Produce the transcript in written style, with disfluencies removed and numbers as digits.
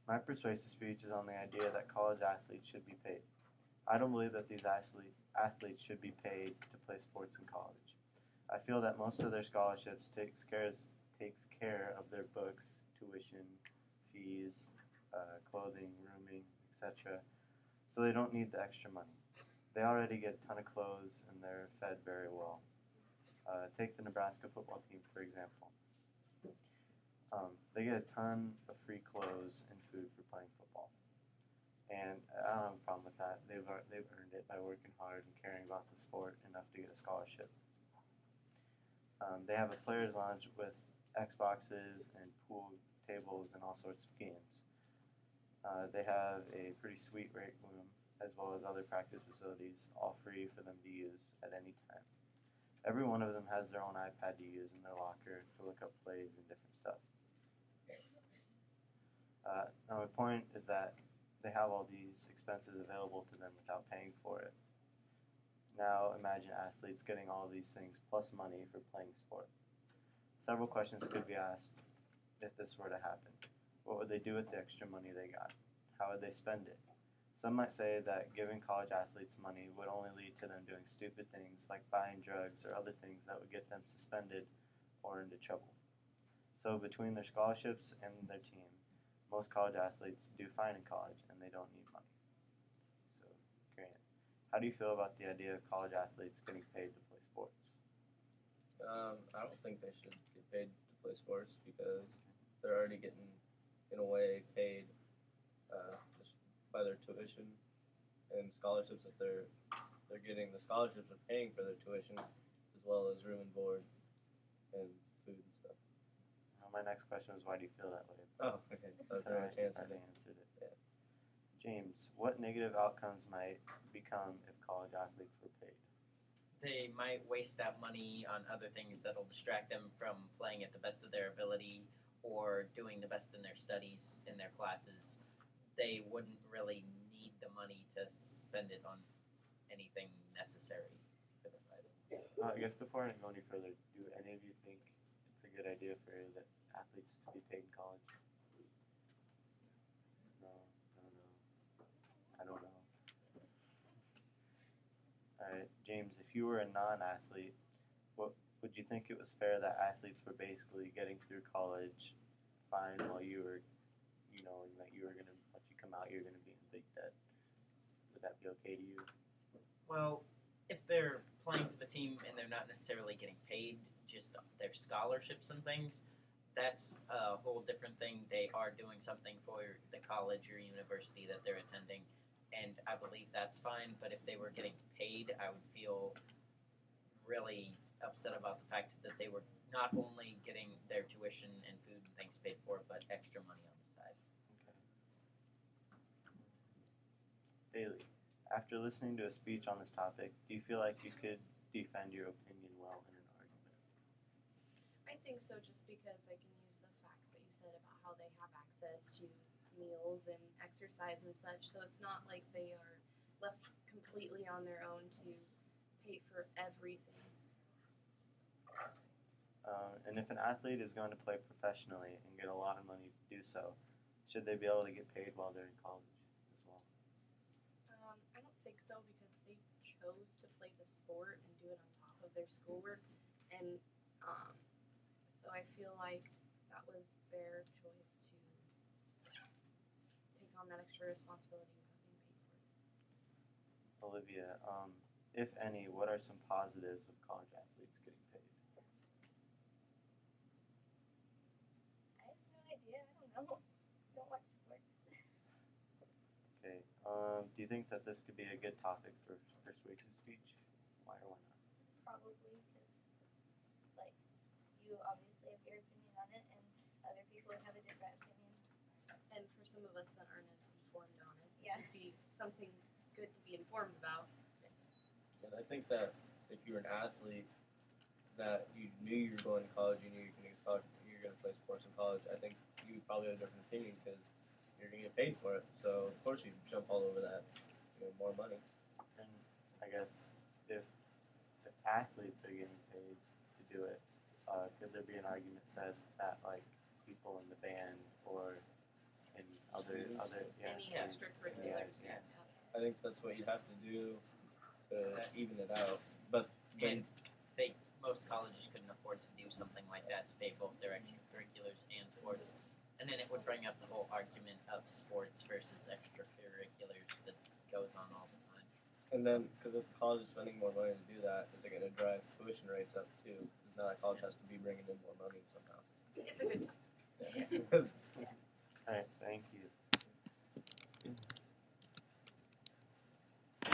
My persuasive speech is on the idea that college athletes should be paid. I don't believe that these athletes should be paid to play sports in college. I feel that most of their scholarships takes care of their books, tuition, fees, clothing, rooming, etc. So they don't need the extra money. They already get a ton of clothes and they're fed very well. Take the Nebraska football team for example. They get a ton of free clothes and food for playing football, and I don't have a problem with that. They've earned it by working hard and caring about the sport enough to get a scholarship. They have a players' lounge with Xboxes and pool tables and all sorts of games. They have a pretty sweet weight room as well as other practice facilities, all free for them to use at any time. Every one of them has their own iPad to use in their locker to look up plays and different stuff. Now my point is that they have all these expenses available to them without paying for it. Now imagine athletes getting all these things plus money for playing sport. Several questions could be asked if this were to happen. What would they do with the extra money they got? How would they spend it? Some might say that giving college athletes money would only lead to them doing stupid things like buying drugs or other things that would get them suspended or into trouble. So between their scholarships and their team, most college athletes do fine in college and they don't need money. So, Grant, how do you feel about the idea of college athletes getting paid to play sports? I don't think they should get paid to play sports because they're already getting, in a way, paid just by their tuition and scholarships that they're getting. The scholarships are paying for their tuition as well as room and board and food and stuff. My next question was why do you feel that way? Oh, okay. So So I I answered already it. answered it. Yeah. James, what negative outcomes might become if college athletes were paid? They might waste that money on other things that'll distract them from playing at the best of their ability or doing the best in their studies in their classes. They wouldn't really need the money to spend it on anything necessary for their life. I guess before I go any further, do any of you think it's a good idea for the athletes to be paid in college? No, no, no. I don't know. All right, James, if you were a non-athlete, what would you think it was fair that athletes were basically getting through college fine while you were, and that you were gonna once you come out, you're gonna be in big debt? Would that be okay to you? Well, if they're playing for the team and they're not necessarily getting paid, just their scholarships and things, that's a whole different thing. They are doing something for the college or university that they're attending, and I believe that's fine. But if they were getting paid, I would feel really upset about the fact that they were not only getting their tuition and food and things paid for, but extra money on the side. Okay. Bailey, after listening to a speech on this topic, do you feel like you could defend your opinion well in an argument? I think so, just because I can use the facts that you said about how they have access to meals and exercise and such. So it's not like they are left completely on their own to pay for everything. And if an athlete is going to play professionally and get a lot of money to do so, should they be able to get paid while they're in college as well? I don't think so because they chose to play the sport and do it on top of their schoolwork, and so I feel like that was their choice to take on that extra responsibility without being paid for it. Olivia, if any, what are some positives of college athletes getting paid? I have no idea. I don't know. Don't watch sports. Okay. Do you think that this could be a good topic for persuasive speech? Why or why not? Probably because, like, you obviously have your opinion on it, and other people would have a different opinion. And for some of us that aren't as informed on it, Yeah. this would be something good to be informed about. And I think that if you're an athlete that you knew you were going to college, you knew you were going to get a scholarship, you were going to play sports in college, I think you would probably have a different opinion because you're going to get paid for it. So of course you jump all over that, more money. And I guess if athletes are getting paid to do it, could there be an argument said that like people in the band or in other students. Any Yeah. extracurriculars. Yeah. I think that's what you have to do to even it out. But then And most colleges couldn't afford to do something like that to pay both their extracurriculars and sports. And then it would bring up the whole argument of sports versus extracurriculars that goes on all the time. and then because if the college is spending more money to do that, is it going to drive tuition rates up too? Because now that college has to be bringing in more money somehow. It's a good Yeah. Alright, thank you.